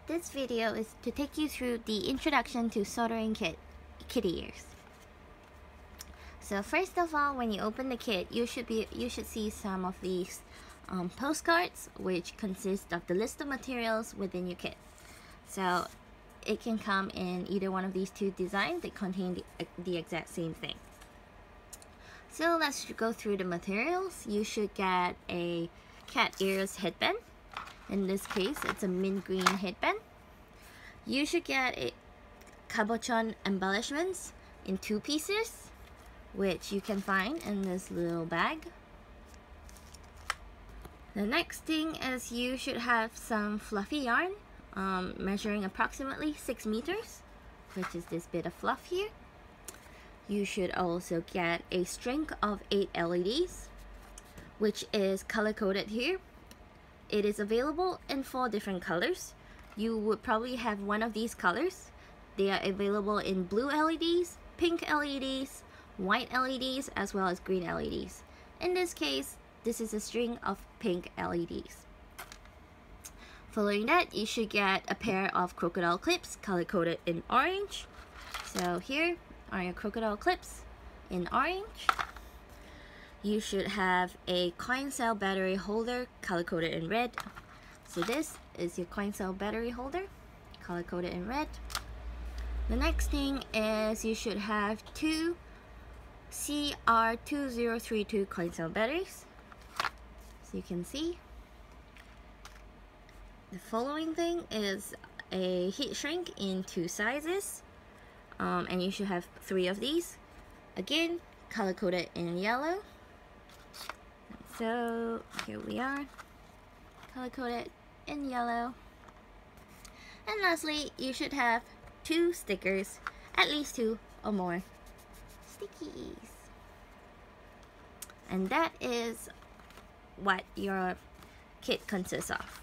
This video is to take you through the introduction to soldering kitty ears. So first of all, when you open the kit, you should see some of these postcards, which consist of the list of materials within your kit. So it can come in either one of these two designs that contain the exact same thing. So let's go through the materials. You should get a cat ears headband. In this case, it's a mint green headband. You should get a Cabochon Embellishments in 2 pieces, which you can find in this little bag. The next thing is you should have some fluffy yarn measuring approximately 6 meters, which is this bit of fluff here. You should also get a string of 8 LEDs, which is color-coded here. It is available in 4 different colors. You would probably have one of these colors. They are available in blue LEDs, pink LEDs, white LEDs, as well as green LEDs. In this case, this is a string of pink LEDs. Following that, you should get a pair of Crocodile Clips color-coded in orange. So here are your Crocodile Clips in orange. You should have a coin cell battery holder color-coded in red. So this is your coin cell battery holder color-coded in red. The next thing is you should have 2 CR2032 coin cell batteries. So you can see. The following thing is a heat shrink in 2 sizes. And you should have 3 of these. Again, color-coded in yellow. So here we are, color-coded in yellow. And lastly, you should have 2 stickers, at least 2 or more stickies. And that is what your kit consists of.